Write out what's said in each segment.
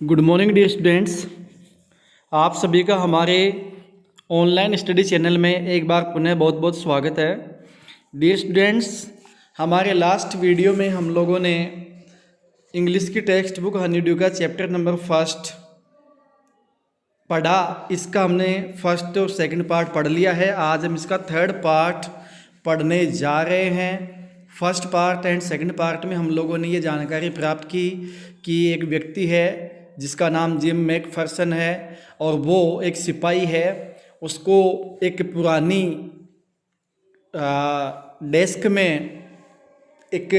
Good morning dear students. आप सभी का हमारे ऑनलाइन स्टडी चैनल में एक बार पुनः बहुत बहुत स्वागत है। डियर स्टूडेंट्स, हमारे लास्ट वीडियो में हम लोगों ने इंग्लिश की टेक्स्ट बुक हनीड्यू का चैप्टर नंबर फर्स्ट पढ़ा। इसका हमने फर्स्ट और सेकंड पार्ट पढ़ लिया है। आज हम इसका थर्ड पार्ट पढ़ने जा रहे हैं। First part and second part में हम लोगों ने ये जानकारी प्राप्त की कि एक व्यक्ति है जिसका नाम जिम मैकफर्सन है और वो एक सिपाही है। उसको एक पुरानी डेस्क में एक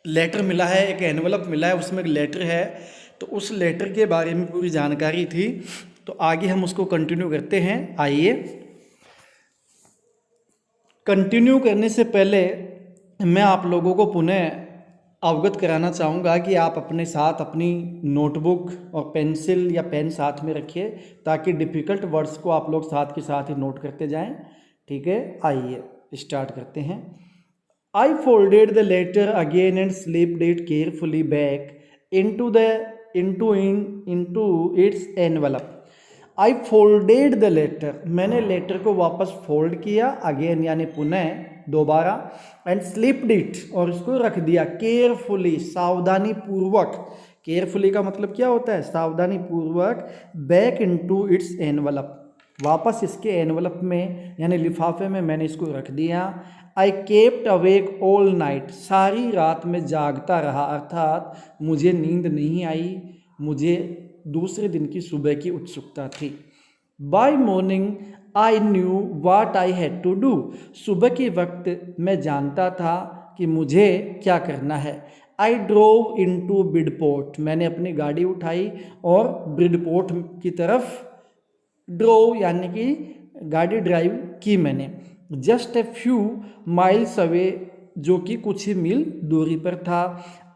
लेटर मिला है, एक एनवलप मिला है, उसमें एक लेटर है। तो उस लेटर के बारे में पूरी जानकारी थी। तो आगे हम उसको कंटिन्यू करते हैं। आइए, कंटिन्यू करने से पहले मैं आप लोगों को पुनः अवगत कराना चाहूँगा कि आप अपने साथ अपनी नोटबुक और पेंसिल या पेन साथ में रखिए ताकि डिफ़िकल्ट वर्ड्स को आप लोग साथ के साथ ही नोट करते जाएं। ठीक है, आइए स्टार्ट करते हैं। I folded the letter again and slipped it carefully back into its envelope. I folded the letter. मैंने लेटर को वापस फोल्ड किया, अगेन यानी पुनः दोबारा, एंड स्लिप्ड इट और उसको रख दिया केयरफुली, सावधानी पूर्वक। केयरफुली का मतलब क्या होता है? सावधानी पूर्वक। बैक इनटू इट्स एनवलप, वापस इसके एनवलप में यानी लिफाफे में मैंने इसको रख दिया। I kept awake all night, सारी रात में जागता रहा, अर्थात मुझे नींद नहीं आई, मुझे दूसरे दिन की सुबह की उत्सुकता थी। By morning I knew what I had to do, सुबह के वक्त मैं जानता था कि मुझे क्या करना है। आई ड्रोव इनटू ब्रिडपोर्ट, मैंने अपनी गाड़ी उठाई और ब्रिडपोर्ट की तरफ ड्रोव यानी कि गाड़ी ड्राइव की मैंने। Just a few miles away, जो कि कुछ ही मील दूरी पर था।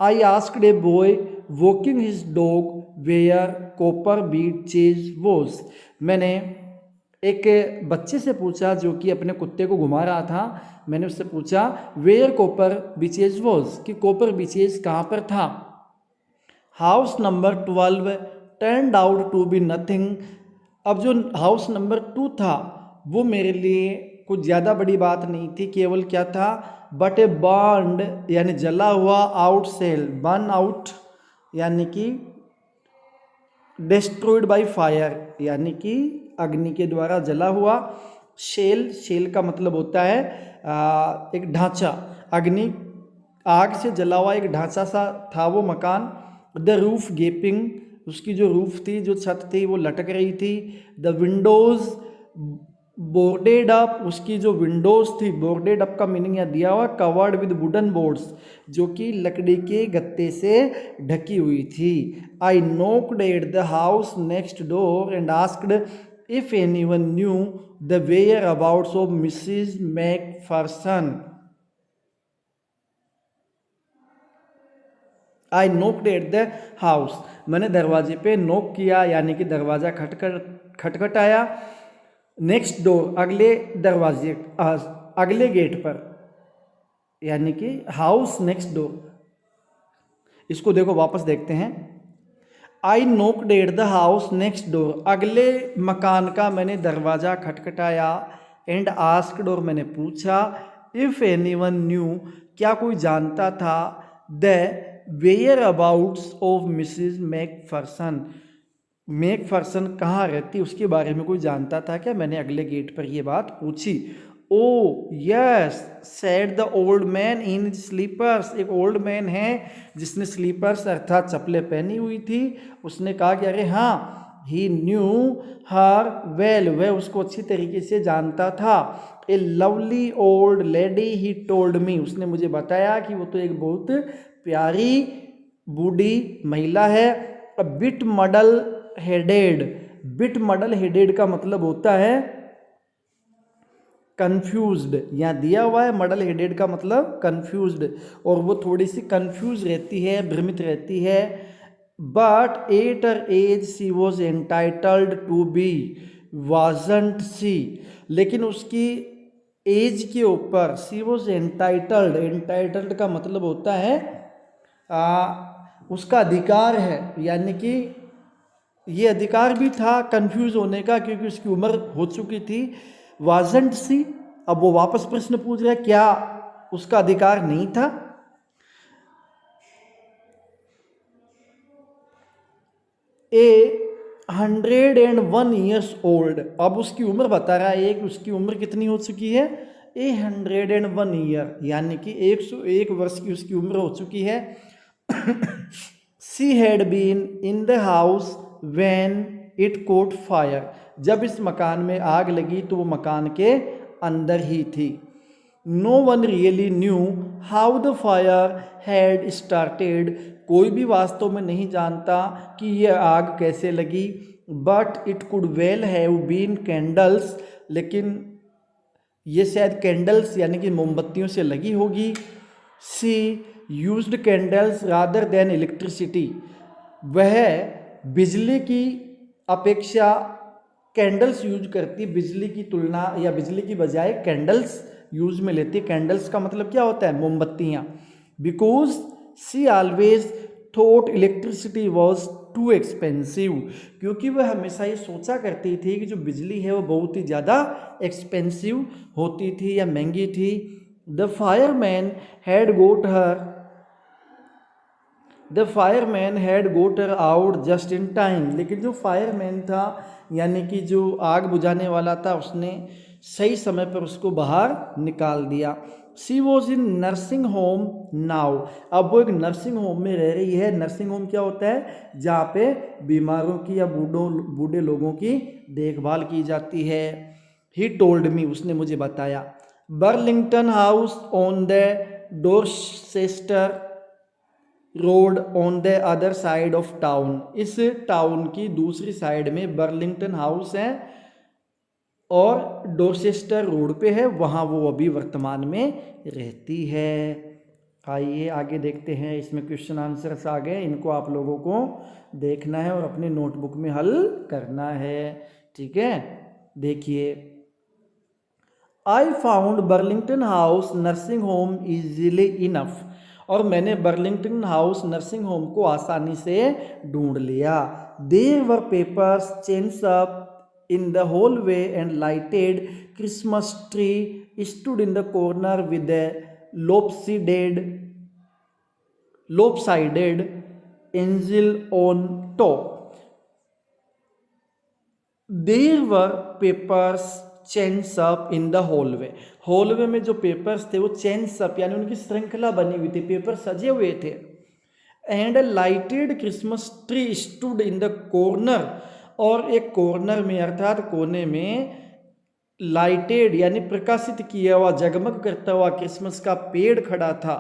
I asked a boy walking his dog where Copper Beeches was, मैंने एक बच्चे से पूछा जो कि अपने कुत्ते को घुमा रहा था। मैंने उससे पूछा वेयर कॉपर बीचेज वॉज, कि कॉपर बीचेज कहाँ पर था। House number 12 turned out to be nothing, अब जो हाउस नंबर 2 था वो मेरे लिए कुछ ज़्यादा बड़ी बात नहीं थी, केवल क्या था, बट ए बर्न्ड यानी जला हुआ, आउट सेल, बर्न आउट यानी कि डिस्ट्रॉयड बाय फायर यानी कि अग्नि के द्वारा जला हुआ। शेल, शेल का मतलब होता है एक ढांचा, अग्नि आग से जला हुआ एक ढांचा सा था वो मकान। द रूफ गेपिंग, उसकी जो रूफ थी, जो छत थी वो लटक रही थी। द विंडोज़ बोर्डेड अप, उसकी जो विंडोज़ थी, बोर्डेड अप का मीनिंग यहाँ दिया हुआ, कवर्ड विद वुडन बोर्ड्स, जो कि लकड़ी के गत्ते से ढकी हुई थी। I knocked at the house next door and asked if anyone knew the whereabouts of Mrs McPherson. I knocked at the house, मैंने दरवाजे पे नोक किया यानी कि दरवाज़ा खटखटाया। नेक्स्ट डोर, अगले दरवाजे, अगले गेट पर, यानी कि हाउस नेक्स्ट डोर। इसको देखो, वापस देखते हैं। I knocked at the house next door, अगले मकान का मैंने दरवाज़ा खटखटाया। एंड आस्क्ड, और मैंने पूछा, इफ़ एनीवन न्यू, क्या कोई जानता था, the whereabouts of Mrs McPherson, McPherson कहाँ रहती उसके बारे में कोई जानता था क्या, मैंने अगले गेट पर ये बात पूछी। Oh yes said the old man in slippers, एक ओल्ड मैन है जिसने स्लीपर्स अर्थात चप्पलें पहनी हुई थी। उसने कहा कि अरे हाँ, ही न्यू हर वेल, वह उसको अच्छी तरीके से जानता था। ए lovely old lady he told me, उसने मुझे बताया कि वो तो एक बहुत प्यारी बूढ़ी महिला है। A bit muddle headed, bit muddle headed का मतलब होता है कंफ्यूज्ड, यहाँ दिया हुआ है मडल हेडेड का मतलब कंफ्यूज्ड, और वो थोड़ी सी कंफ्यूज रहती है, भ्रमित रहती है। But at her age she was entitled to be, wasn't she, लेकिन उसकी एज के ऊपर, सी वॉज एंटाइटल्ड, एंटाइटल्ड का मतलब होता है उसका अधिकार है, यानी कि ये अधिकार भी था कंफ्यूज होने का क्योंकि उसकी उम्र हो चुकी थी। वाजंट सी, अब वो वापस प्रश्न पूछ रहा है क्या उसका अधिकार नहीं था। ए 101 ईयर्स ओल्ड, अब उसकी उम्र बता रहा है कि उसकी उम्र कितनी हो चुकी है, 101 ईयर, यानी कि 101 वर्ष की उसकी उम्र हो चुकी है। She had been in the house when it caught fire, जब इस मकान में आग लगी तो वो मकान के अंदर ही थी। No one really knew how the fire had started, कोई भी वास्तव में नहीं जानता कि यह आग कैसे लगी। But it could well have been candles, लेकिन ये शायद कैंडल्स यानी कि मोमबत्तियों से लगी होगी। She used candles rather than electricity, वह बिजली की अपेक्षा कैंडल्स यूज करती, बिजली की तुलना या बिजली की बजाय कैंडल्स यूज में लेती। कैंडल्स का मतलब क्या होता है, मोमबत्तियाँ। Because she always thought electricity was too expensive, क्योंकि वह हमेशा ये सोचा करती थी कि जो बिजली है वो बहुत ही ज़्यादा एक्सपेंसिव होती थी या महंगी थी। The fireman had got her out just in time, लेकिन जो फायरमैन था यानी कि जो आग बुझाने वाला था उसने सही समय पर उसको बाहर निकाल दिया। She was in nursing home now, अब वो एक नर्सिंग होम में रह रही है। नर्सिंग होम क्या होता है, जहाँ पे बीमारों की या बूढ़े लोगों की देखभाल की जाती है। ही टोल्ड मी, उसने मुझे बताया। Burlington house on the Dorchester road on the other side of town, इस टाउन की दूसरी साइड में बर्लिंगटन हाउस है और डोरचेस्टर रोड पे है, वहाँ वो अभी वर्तमान में रहती है। आइए आगे देखते हैं, इसमें क्वेश्चन आंसर्स आ गए, इनको आप लोगों को देखना है और अपनी नोटबुक में हल करना है। ठीक है, देखिए। I found Burlington house nursing home easily enough, और मैंने बर्लिंगटन हाउस नर्सिंग होम को आसानी से ढूंढ लिया। There were papers chains up in the hallway and lighted Christmas tree stood in the corner with a lopsided angel on top. There were papers chains up in the hallway. hallway में जो papers थे वो chains up यानी उनकी श्रृंखला बनी हुई थी, पेपर सजे हुए थे। And a lighted Christmas tree stood in the corner, और एक कॉर्नर में अर्थात कोने में लाइटेड यानी प्रकाशित किया हुआ जगमग करता हुआ क्रिसमस का पेड़ खड़ा था।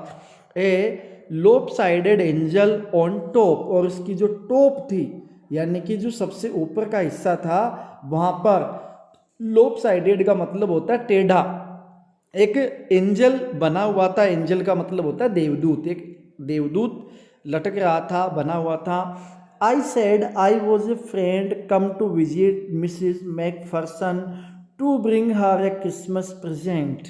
ए लोप साइडेड एंजल ऑन टॉप, और उसकी जो टॉप थी यानी कि जो सबसे ऊपर का हिस्सा था वहाँ पर लोप साइडेड का मतलब होता है टेढ़ा, एक एंजल बना हुआ था। एंजल का मतलब होता है देवदूत, एक देवदूत लटक रहा था, बना हुआ था। I said I was a friend come to visit Mrs. McPherson to bring her a Christmas present.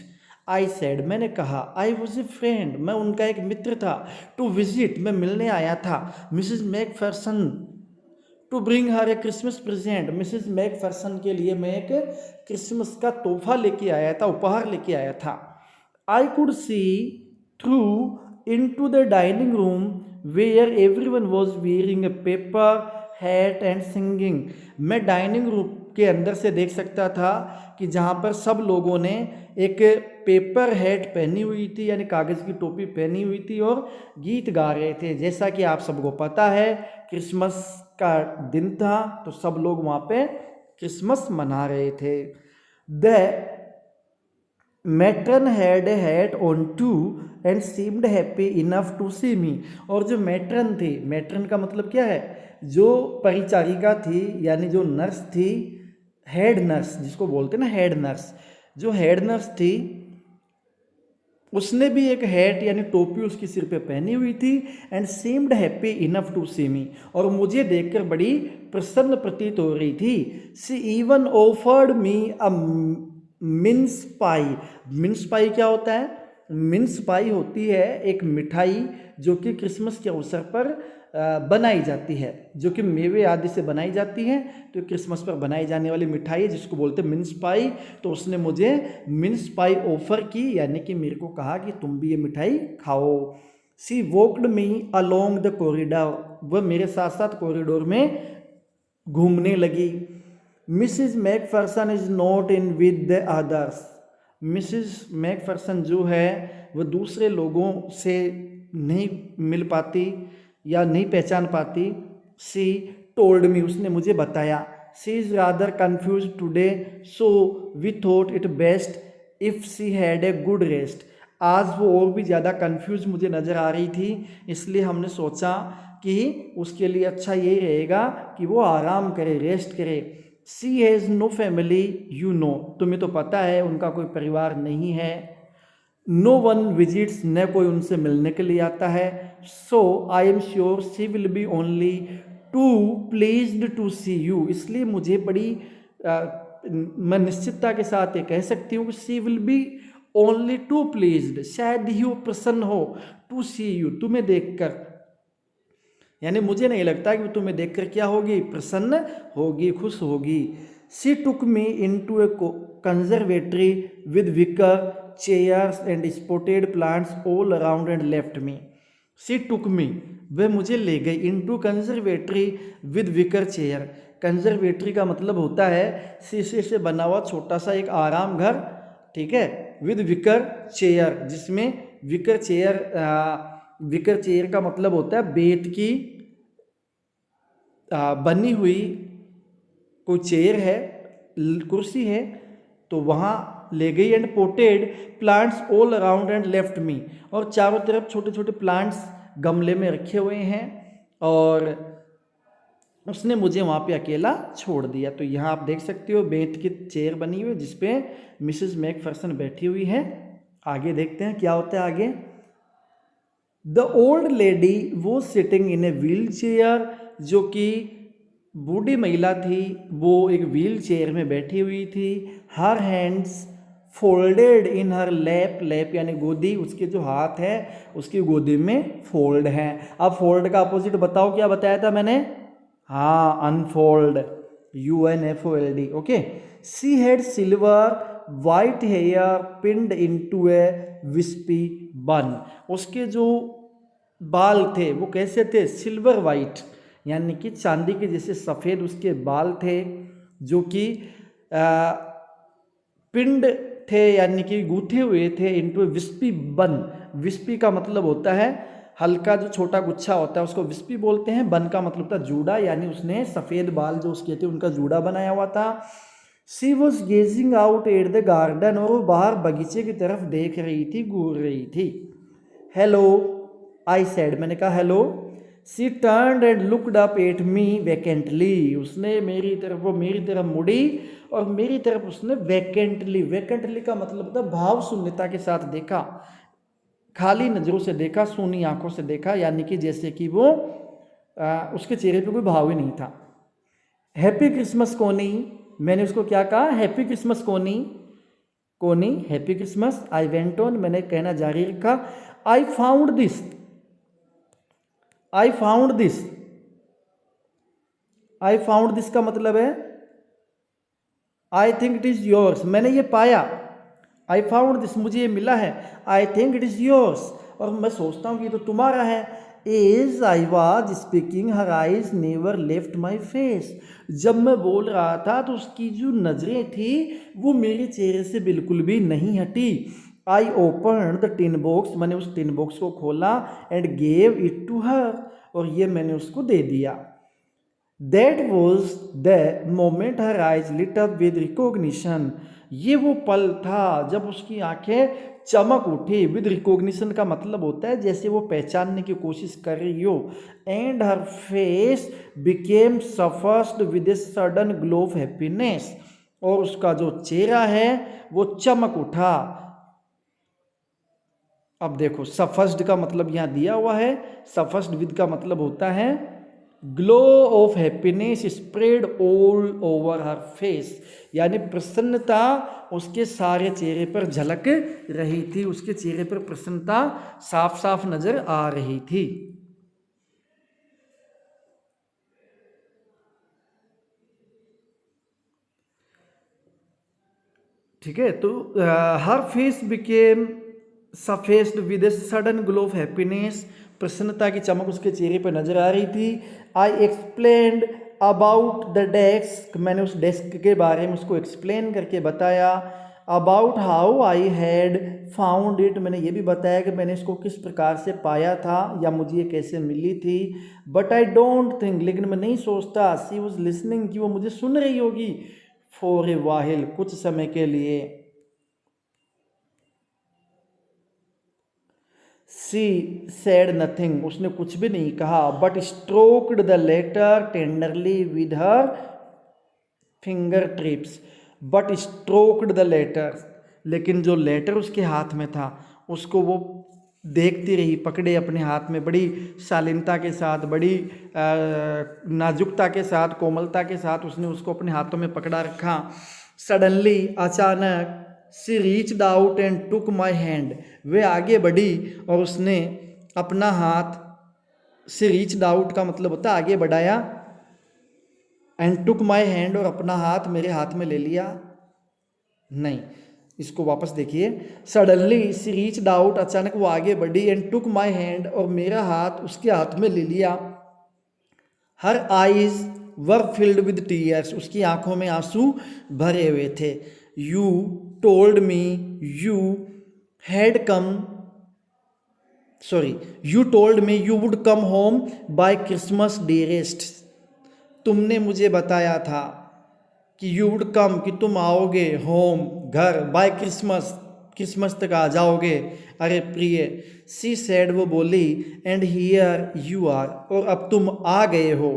I said, मैंने कहा, I was a friend, मैं उनका एक मित्र था। To visit, मैं मिलने आया था। Mrs. McPherson, to bring her a Christmas present, Mrs. McPherson के लिए मैं एक क्रिसमस का तोहफा लेके आया था, उपहार लेके आया था। I could see through into the dining room where everyone was wearing a paper hat and singing. मैं डाइनिंग रूम के अंदर से देख सकता था कि जहाँ पर सब लोगों ने एक पेपर हैट पहनी हुई थी यानी कागज़ की टोपी पहनी हुई थी और गीत गा रहे थे। जैसा कि आप सबको पता है क्रिसमस का दिन था तो सब लोग वहाँ पे क्रिसमस मना रहे थे। The matron had a hat on too and seemed happy enough to see me, और जो मैट्रन थी, मैट्रन का मतलब क्या है, जो परिचारिका थी यानी जो नर्स थी, हेड नर्स जिसको बोलते हैं ना, हेड नर्स, जो हेड नर्स थी उसने भी एक हैट यानी टोपी उसकी सिर पे पहनी हुई थी। And seemed happy enough to see me, और मुझे देखकर बड़ी प्रसन्न प्रतीत हो रही थी। She even offered me a mince pie. Mince pie क्या होता है, मिन्स पाई होती है एक मिठाई जो कि क्रिसमस के अवसर पर बनाई जाती है, जो कि मेवे आदि से बनाई जाती है। तो क्रिसमस पर बनाई जाने वाली मिठाई है जिसको बोलते हैं मिन्स पाई। तो उसने मुझे मिन्स पाई ऑफर की, यानी कि मेरे को कहा कि तुम भी ये मिठाई खाओ। She walked me along the corridor, वह मेरे साथ साथ कॉरिडोर में घूमने लगी। Mrs McPherson is not in with the others, Mrs McPherson जो है वह दूसरे लोगों से नहीं मिल पाती या नहीं पहचान पाती। सी टोल्ड मी, उसने मुझे बताया। She is rather confuse today so we thought it best if she had a good rest. आज वो और भी ज़्यादा कन्फ्यूज मुझे नज़र आ रही थी, इसलिए हमने सोचा कि उसके लिए अच्छा यही रहेगा कि वो आराम करे, रेस्ट करे। She has no family you know, तुम्हें तो पता है उनका कोई परिवार नहीं है। नो वन विजिट्स, न कोई उनसे मिलने के लिए आता है। So I am sure she will be only too pleased to see you, इसलिए मुझे बड़ी मैं निश्चितता के साथ ये कह सकती हूँ कि she will be only too pleased, शायद ही वो प्रसन्न हो, टू सी यू, तुम्हें देखकर। यानी मुझे नहीं लगता कि तुम्हें देखकर क्या होगी, प्रसन्न होगी, खुश होगी। She took me into a conservatory with wicker chairs and spotted plants all around and left me. She took me, वह मुझे ले गई into conservatory with wicker chair. Conservatory का मतलब होता है शीशे से बना हुआ छोटा सा एक आराम घर, ठीक है, विद विकर चेयर, जिसमें विकर चेयर का मतलब होता है बेत की बनी हुई कोई चेयर है, कुर्सी है, तो वहाँ ले गई। And potted plants all around and left मी, और चारों तरफ छोटे छोटे प्लांट्स गमले में रखे हुए हैं और उसने मुझे वहाँ पे अकेला छोड़ दिया। तो यहाँ आप देख सकते हो बेंत की चेयर बनी हुई है जिसपे मिसेस मैकफर्सन बैठी हुई है। आगे देखते हैं क्या होता है आगे। द ओल्ड लेडी वो sitting in a wheel chair, जो कि बूढ़ी महिला थी वो एक व्हील चेयर में बैठी हुई थी। हर हैंड्स फोल्डेड इन हर लैप, लैप यानी गोदी, उसके जो हाथ है उसकी गोदी में फोल्ड है। अब फोल्ड का अपोजिट बताओ, क्या बताया था मैंने? हाँ, unfold, UNFOLD, okay. She had silver white hair pinned into a wispy bun, उसके जो बाल थे वो कैसे थे? सिल्वर वाइट, यानी कि चांदी के जैसे सफ़ेद उसके बाल थे, जो कि पिंड थे यानी कि गूथे हुए थे इनटू विस्पी बन। विस्पी का मतलब होता है हल्का जो छोटा गुच्छा होता है उसको विस्पी बोलते हैं। बन का मतलब था जूड़ा, यानी उसने सफ़ेद बाल जो उसके थे उनका जूड़ा बनाया हुआ था। She was gazing out at the garden, और वो बाहर बगीचे की तरफ देख रही थी, घूर रही थी। हेलो आई सेड, मैंने कहा hello. She turned and looked up at me vacantly, उसने मेरी तरफ मुड़ी और मेरी तरफ उसने वैकेंटली का मतलब होता है भाव शून्यता के साथ देखा, खाली नज़रों से देखा, सूनी आंखों से देखा, यानी कि जैसे कि वो उसके चेहरे पे कोई भाव ही नहीं था। हैप्पी क्रिसमस कोनी, मैंने उसको क्या कहा? हैप्पी क्रिसमस कोनी, happy Christmas. I went on, मैंने कहना जारी रखा। आई फाउंड दिस का मतलब है I think it is yours, मैंने ये पाया। आई फाउंड दिस, मुझे ये मिला है। I think it is yours, और मैं सोचता हूँ कि ये तो तुम्हारा है। As I was speaking her eyes never left my face, जब मैं बोल रहा था तो उसकी जो नज़रें थी वो मेरे चेहरे से बिल्कुल भी नहीं हटी। I open the tin box, मैंने उस टिन बॉक्स को खोला। And gave it to her, और ये मैंने उसको दे दिया। That was the moment her eyes lit up with recognition, ये वो पल था जब उसकी आंखें चमक उठी। विद रिकॉग्निशन का मतलब होता है जैसे वो पहचानने की कोशिश कर रही हो। And her face became suffused with a sudden glow of happiness, और उसका जो चेहरा है वो चमक उठा। अब देखो सफस्ड का मतलब यहाँ दिया हुआ है, सफस्ड विद का मतलब होता है glow of happiness spread all over her face, यानी प्रसन्नता उसके सारे चेहरे पर झलक रही थी, उसके चेहरे पर प्रसन्नता साफ साफ नजर आ रही थी। ठीक है, तो her face became suffused with a sudden glow of happiness, प्रसन्नता की चमक उसके चेहरे पर नजर आ रही थी। आई एक्सप्लेन्ड अबाउट द डेस्क, मैंने उस डेस्क के बारे में उसको एक्सप्लेन करके बताया। About how I had found it, मैंने ये भी बताया कि मैंने इसको किस प्रकार से पाया था या मुझे ये कैसे मिली थी। बट आई डोंट थिंक, लेकिन मैं नहीं सोचता, सी वॉज लिसनिंग, कि वो मुझे सुन रही होगी। फॉर ए वाहिल, कुछ समय के लिए। सी सेड नथिंग, उसने कुछ भी नहीं कहा। But stroked the letter tenderly with her fingertips, but stroked the letter, लेकिन जो लेटर उसके हाथ में था उसको वो देखती रही, पकड़े अपने हाथ में, बड़ी शालीनता के साथ, बड़ी नाजुकता के साथ, कोमलता के साथ उसने उसको अपने हाथों में पकड़ा रखा। सडनली, अचानक, she reached out and took my hand, वे आगे बढ़ी और उसने अपना हाथ, सी रीच्ड आउट का मतलब होता है आगे बढ़ाया, एंड टुक माई हैंड, और अपना हाथ मेरे हाथ में ले लिया। नहीं, इसको वापस देखिए। सडनली सी रीच्ड आउट, अचानक वो आगे बढ़ी, एंड टुक माई हैंड, और मेरा हाथ उसके हाथ में ले लिया। Her eyes were filled with tears, उसकी आंखों में आंसू भरे हुए थे। You told me you had come, sorry, you told me you would come home by Christmas dearest, तुमने मुझे बताया था कि यू वुड कम, कि तुम आओगे, होम, घर, बाय क्रिसमस, क्रिसमस तक आ जाओगे, अरे प्रिय। सी सेड, वो बोली, एंड हियर यू आर, और अब तुम आ गए हो,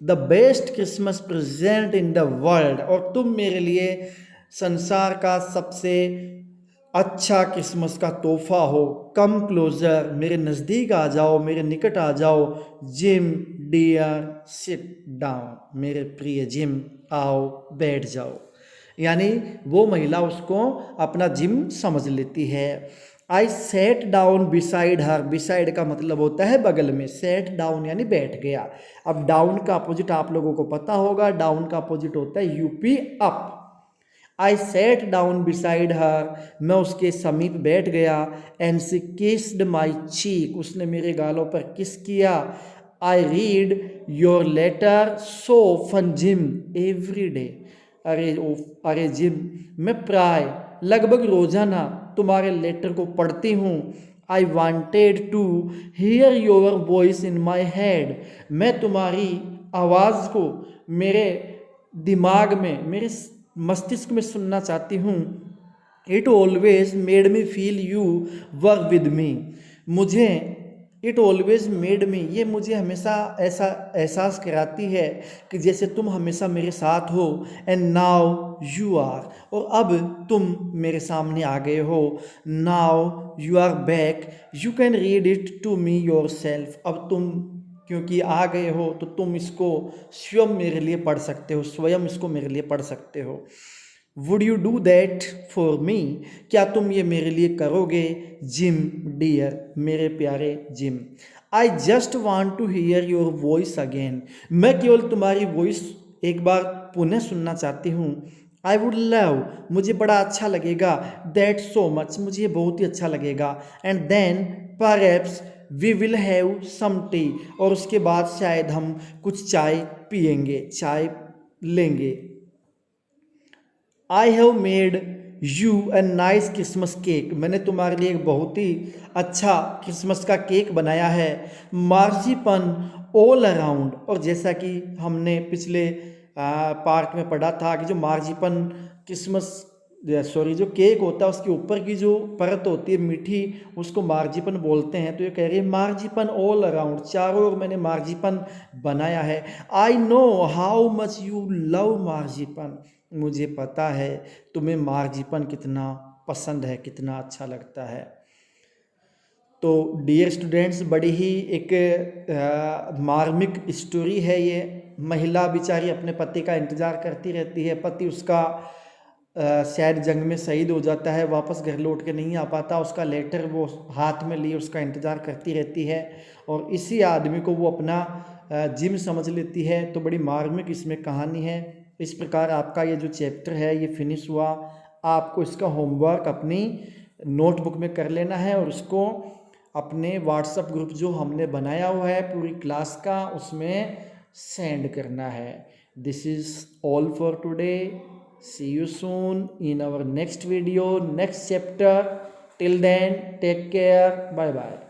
the best Christmas present in the world, और तुम मेरे लिए संसार का सबसे अच्छा क्रिसमस का तोहफा हो। कम क्लोजर, मेरे नज़दीक आ जाओ, मेरे निकट आ जाओ। जिम डियर सिट डाउन, मेरे प्रिय जिम आओ बैठ जाओ, यानी वो महिला उसको अपना जिम समझ लेती है। I sat down beside her, beside का मतलब होता है बगल में, सेट डाउन यानी बैठ गया। अब डाउन का अपोजिट आप लोगों को पता होगा, डाउन का अपोजिट होता है यूपी अप। आई सेट डाउन बिसाइड हर, मैं उसके समीप बैठ गया। एंड सी किस्ड माई चीक, उसने मेरे गालों पर किस किया। I read your letter so often Jim every day, अरे जिम, मैं प्राय लगभग रोजाना तुम्हारे लेटर को पढ़ती हूँ। I wanted to hear your voice in my head, मैं तुम्हारी आवाज़ को मेरे दिमाग में, मेरे मस्तिष्क में सुनना चाहती हूँ। It always made me feel you were with me, मुझे, इट ऑलवेज मेड मी, ये मुझे हमेशा ऐसा एहसास कराती है कि जैसे तुम हमेशा मेरे साथ हो। एंड नाउ यू आर, और अब तुम मेरे सामने आ गए हो। Now you are back, you can read it to me yourself, अब तुम क्योंकि आ गए हो तो तुम इसको स्वयं मेरे लिए पढ़ सकते हो, स्वयं इसको मेरे लिए पढ़ सकते हो। Would you do that for me, क्या तुम ये मेरे लिए करोगे। जिम डियर, मेरे प्यारे Jim. I just want to hear your voice again, मैं केवल तुम्हारी वॉइस एक बार पुनः सुनना चाहती हूँ। आई वुड लव, मुझे बड़ा अच्छा लगेगा। दैट सो मच, मुझे ये बहुत ही अच्छा लगेगा। And then perhaps we will have some tea, और उसके बाद शायद हम कुछ चाय पियेंगे, चाय लेंगे। I have made U a nice Christmas cake, मैंने तुम्हारे लिए एक बहुत ही अच्छा क्रिसमस का केक बनाया है। मार्जिपन ऑल अराउंड, और जैसा कि हमने पिछले पार्ट में पढ़ा था कि जो मार्जिपन क्रिसमस, सॉरी, जो केक होता है उसके ऊपर की जो परत होती है मीठी, उसको मार्जिपन बोलते हैं। तो ये कह रही है मार्जिपन ऑल अराउंड, चारों ओर मैंने मार्जिपन बनाया है। I know how much you love marzipan, मुझे पता है तुम्हें मार्जिपन कितना पसंद है, कितना अच्छा लगता है। तो डियर स्टूडेंट्स, बड़ी ही एक मार्मिक स्टोरी है ये। महिला बेचारी अपने पति का इंतज़ार करती रहती है, पति उसका शायद जंग में शहीद हो जाता है, वापस घर लौट के नहीं आ पाता, उसका लेटर वो हाथ में लिए उसका इंतज़ार करती रहती है और इसी आदमी को वो अपना जिम समझ लेती है। तो बड़ी मार्मिक इसमें कहानी है। इस प्रकार आपका ये जो चैप्टर है ये फिनिश हुआ। आपको इसका होमवर्क अपनी नोटबुक में कर लेना है और उसको अपने व्हाट्सएप ग्रुप जो हमने बनाया हुआ है पूरी क्लास का, उसमें सेंड करना है। This is all for today. See you soon in our next video, next chapter. Till then, take care. Bye bye.